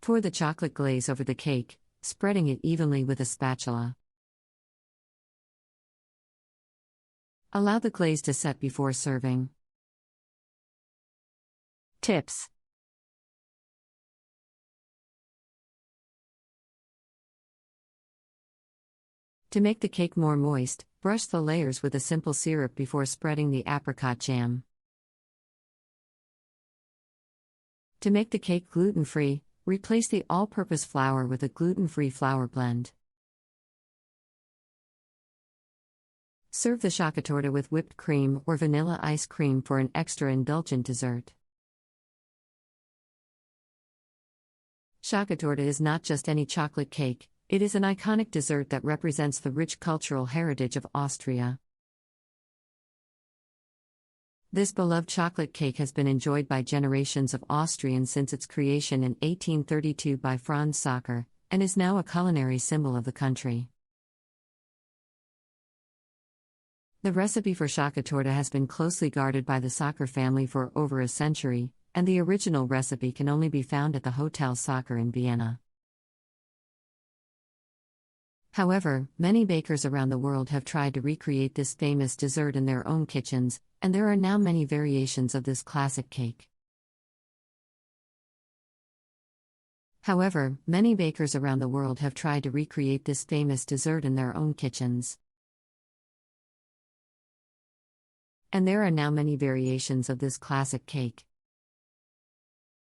Pour the chocolate glaze over the cake, spreading it evenly with a spatula. Allow the glaze to set before serving. Tips: to make the cake more moist, brush the layers with a simple syrup before spreading the apricot jam. To make the cake gluten-free, replace the all-purpose flour with a gluten-free flour blend. Serve the chocolate with whipped cream or vanilla ice cream for an extra indulgent dessert. Chocolate is not just any chocolate cake, it is an iconic dessert that represents the rich cultural heritage of Austria. This beloved chocolate cake has been enjoyed by generations of Austrians since its creation in 1832 by Franz Sacher, and is now a culinary symbol of the country. The recipe for chocolate has been closely guarded by the Sacher family for over a century, and the original recipe can only be found at the Hotel Sacher in Vienna. However, many bakers around the world have tried to recreate this famous dessert in their own kitchens, and there are now many variations of this classic cake. However, many bakers around the world have tried to recreate this famous dessert in their own kitchens. And there are now many variations of this classic cake.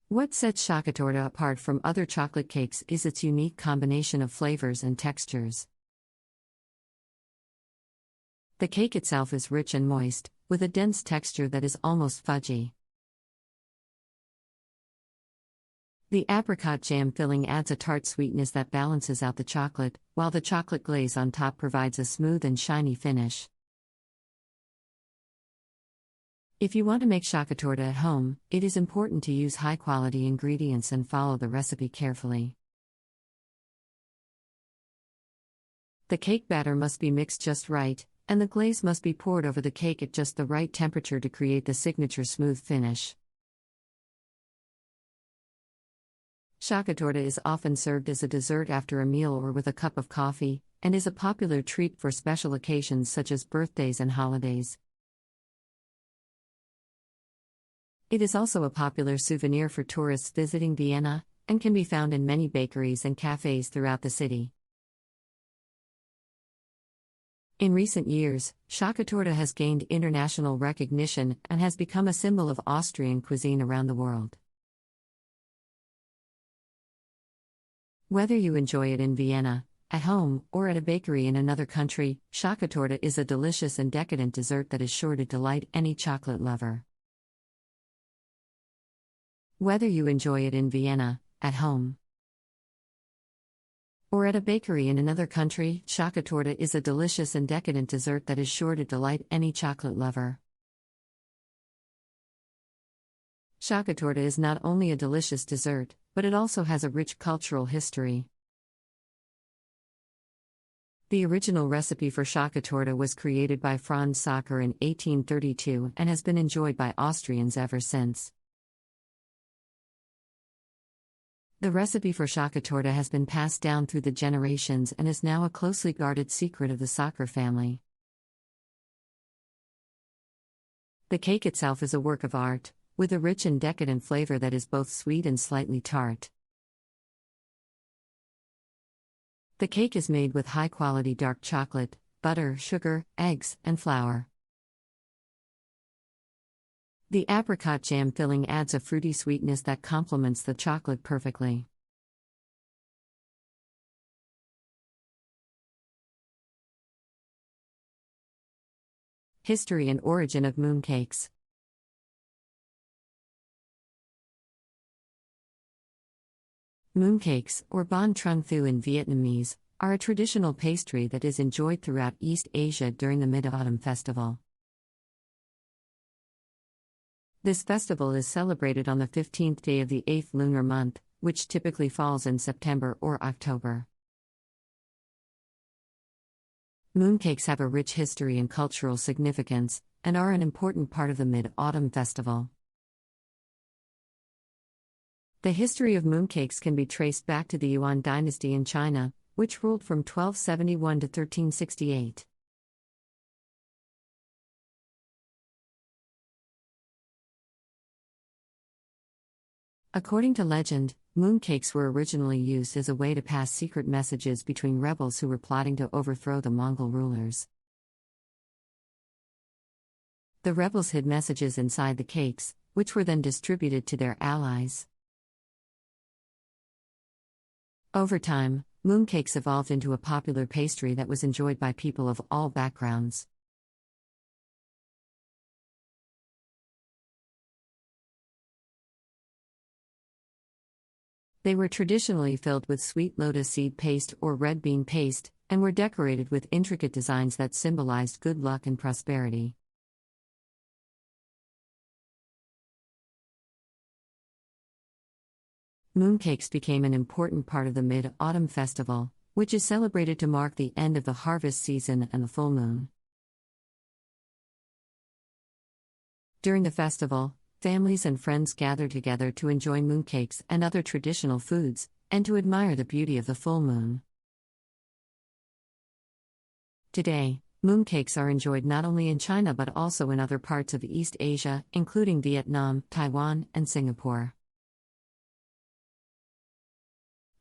What sets chocolate apart from other chocolate cakes is its unique combination of flavors and textures. The cake itself is rich and moist, with a dense texture that is almost fudgy. The apricot jam filling adds a tart sweetness that balances out the chocolate, while the chocolate glaze on top provides a smooth and shiny finish. If you want to make chocolate at home, it is important to use high-quality ingredients and follow the recipe carefully. The cake batter must be mixed just right, and the glaze must be poured over the cake at just the right temperature to create the signature smooth finish. Chocolate is often served as a dessert after a meal or with a cup of coffee, and is a popular treat for special occasions such as birthdays and holidays. It is also a popular souvenir for tourists visiting Vienna, and can be found in many bakeries and cafes throughout the city. In recent years, chocolate has gained international recognition and has become a symbol of Austrian cuisine around the world. Whether you enjoy it in Vienna, at home, or at a bakery in another country, chocolate is a delicious and decadent dessert that is sure to delight any chocolate lover. Whether you enjoy it in Vienna, at home, or at a bakery in another country, chocolate is a delicious and decadent dessert that is sure to delight any chocolate lover. Chocolate is not only a delicious dessert, but it also has a rich cultural history. The original recipe for chocolate was created by Franz Sacher in 1832 and has been enjoyed by Austrians ever since. The recipe for chocolate has been passed down through the generations and is now a closely guarded secret of the Sacher family. The cake itself is a work of art, with a rich and decadent flavor that is both sweet and slightly tart. The cake is made with high-quality dark chocolate, butter, sugar, eggs, and flour. The apricot jam filling adds a fruity sweetness that complements the chocolate perfectly. History and origin of mooncakes. Mooncakes, or bánh trung thu in Vietnamese, are a traditional pastry that is enjoyed throughout East Asia during the Mid-Autumn Festival. This festival is celebrated on the 15th day of the 8th lunar month, which typically falls in September or October. Mooncakes have a rich history and cultural significance, and are an important part of the Mid-Autumn Festival. The history of mooncakes can be traced back to the Yuan dynasty in China, which ruled from 1271 to 1368. According to legend, mooncakes were originally used as a way to pass secret messages between rebels who were plotting to overthrow the Mongol rulers. The rebels hid messages inside the cakes, which were then distributed to their allies. Over time, mooncakes evolved into a popular pastry that was enjoyed by people of all backgrounds. They were traditionally filled with sweet lotus seed paste or red bean paste, and were decorated with intricate designs that symbolized good luck and prosperity. Mooncakes became an important part of the Mid-Autumn Festival, which is celebrated to mark the end of the harvest season and the full moon. During the festival, families and friends gather together to enjoy mooncakes and other traditional foods, and to admire the beauty of the full moon. Today, mooncakes are enjoyed not only in China but also in other parts of East Asia, including Vietnam, Taiwan, and Singapore.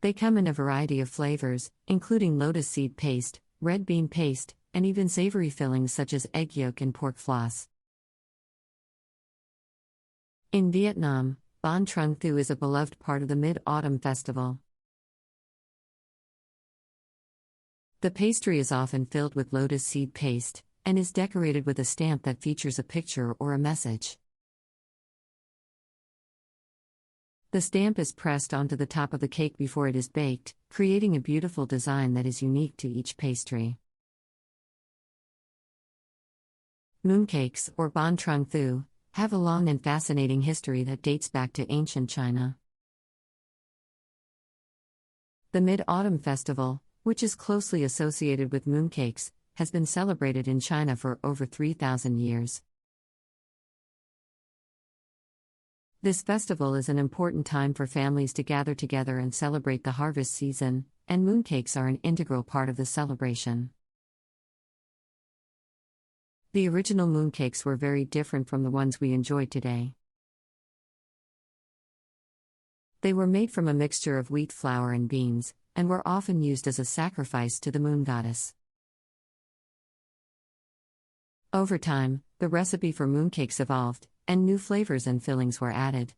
They come in a variety of flavors, including lotus seed paste, red bean paste, and even savory fillings such as egg yolk and pork floss. In Vietnam, Bánh Trung Thu is a beloved part of the Mid-Autumn Festival. The pastry is often filled with lotus seed paste, and is decorated with a stamp that features a picture or a message. The stamp is pressed onto the top of the cake before it is baked, creating a beautiful design that is unique to each pastry. Mooncakes, or Bánh Trung Thu, have a long and fascinating history that dates back to ancient China. The Mid-Autumn Festival, which is closely associated with mooncakes, has been celebrated in China for over 3,000 years. This festival is an important time for families to gather together and celebrate the harvest season, and mooncakes are an integral part of the celebration. The original mooncakes were very different from the ones we enjoy today. They were made from a mixture of wheat flour and beans, and were often used as a sacrifice to the moon goddess. Over time, the recipe for mooncakes evolved, and new flavors and fillings were added.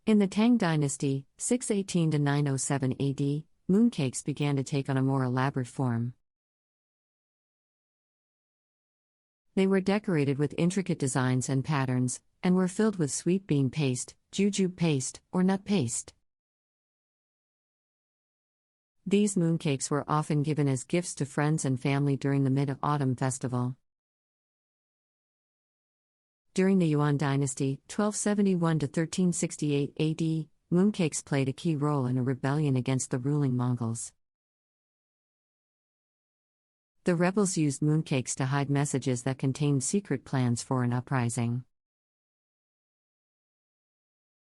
In the Tang Dynasty, 618 to 907 AD, mooncakes began to take on a more elaborate form. They were decorated with intricate designs and patterns, and were filled with sweet bean paste, jujube paste, or nut paste. These mooncakes were often given as gifts to friends and family during the Mid-Autumn Festival. During the Yuan Dynasty, 1271 to 1368 AD, mooncakes played a key role in a rebellion against the ruling Mongols. The rebels used mooncakes to hide messages that contained secret plans for an uprising.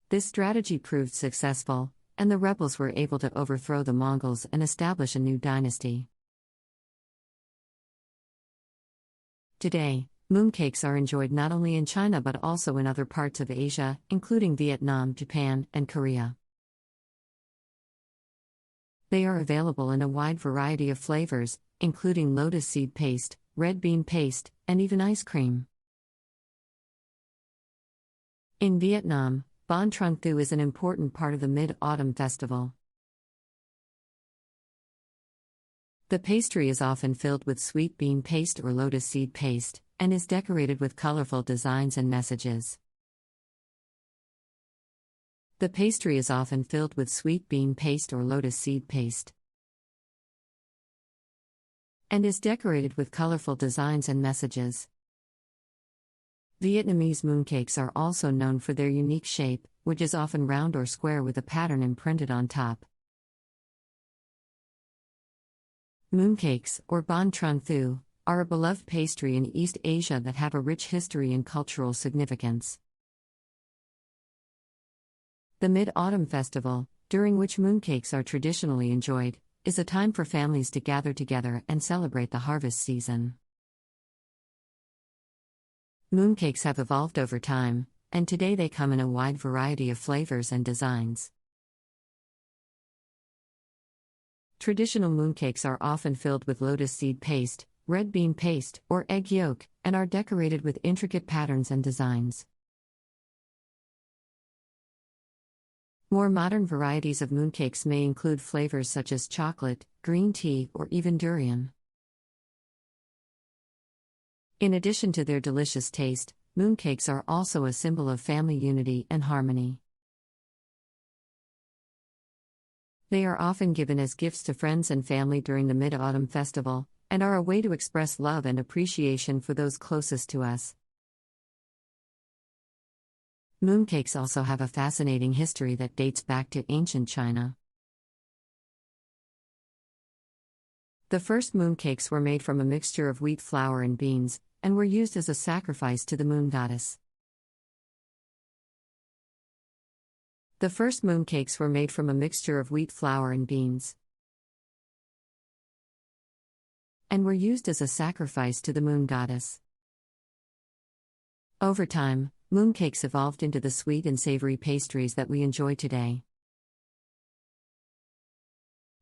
This strategy proved successful, and the rebels were able to overthrow the Mongols and establish a new dynasty. Today, mooncakes are enjoyed not only in China but also in other parts of Asia, including Vietnam, Japan, and Korea. They are available in a wide variety of flavors, including lotus seed paste, red bean paste, and even ice cream. In Vietnam, Bánh Trung Thu is an important part of the Mid-Autumn Festival. The pastry is often filled with sweet bean paste or lotus seed paste, and is decorated with colorful designs and messages. The pastry is often filled with sweet bean paste or lotus seed paste, and is decorated with colorful designs and messages. Vietnamese mooncakes are also known for their unique shape, which is often round or square with a pattern imprinted on top. Mooncakes, or Bánh Trung Thu, are a beloved pastry in East Asia that have a rich history and cultural significance. The Mid-Autumn Festival, during which mooncakes are traditionally enjoyed, is a time for families to gather together and celebrate the harvest season. Mooncakes have evolved over time, and today they come in a wide variety of flavors and designs. Traditional mooncakes are often filled with lotus seed paste, red bean paste, or egg yolk, and are decorated with intricate patterns and designs. More modern varieties of mooncakes may include flavors such as chocolate, green tea, or even durian. In addition to their delicious taste, mooncakes are also a symbol of family unity and harmony. They are often given as gifts to friends and family during the Mid-Autumn Festival, and are a way to express love and appreciation for those closest to us. Mooncakes also have a fascinating history that dates back to ancient China. The first mooncakes were made from a mixture of wheat flour and beans, and were used as a sacrifice to the moon goddess. The first mooncakes were made from a mixture of wheat flour and beans, and were used as a sacrifice to the moon goddess. Over time, mooncakes evolved into the sweet and savory pastries that we enjoy today.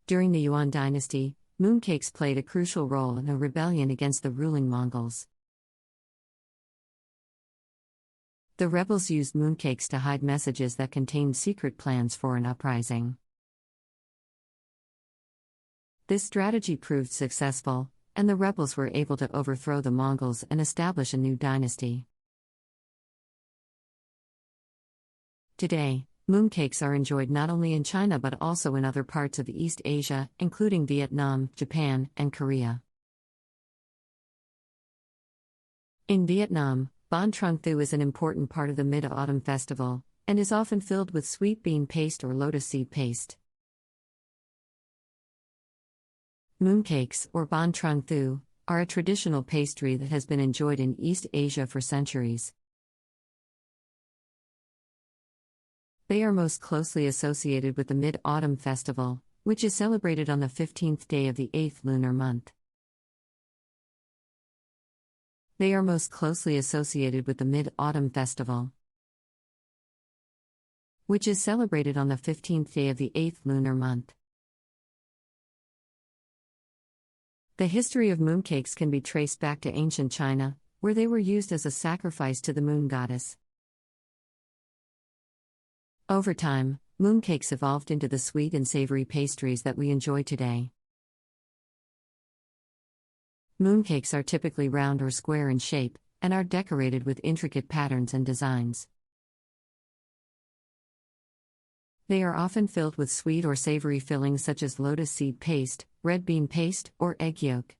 During the Yuan dynasty, mooncakes played a crucial role in a rebellion against the ruling Mongols. The rebels used mooncakes to hide messages that contained secret plans for an uprising. This strategy proved successful, and the rebels were able to overthrow the Mongols and establish a new dynasty. Today, mooncakes are enjoyed not only in China but also in other parts of East Asia, including Vietnam, Japan, and Korea. In Vietnam, Bánh Trung Thu is an important part of the Mid-Autumn Festival, and is often filled with sweet bean paste or lotus seed paste. Mooncakes, or Bánh Trung Thu, are a traditional pastry that has been enjoyed in East Asia for centuries. They are most closely associated with the Mid-Autumn Festival, which is celebrated on the 15th day of the 8th lunar month. They are most closely associated with the Mid-Autumn Festival, which is celebrated on the 15th day of the 8th lunar month. The history of mooncakes can be traced back to ancient China, where they were used as a sacrifice to the moon goddess. Over time, mooncakes evolved into the sweet and savory pastries that we enjoy today. Mooncakes are typically round or square in shape, and are decorated with intricate patterns and designs. They are often filled with sweet or savory fillings such as lotus seed paste, red bean paste, or egg yolk.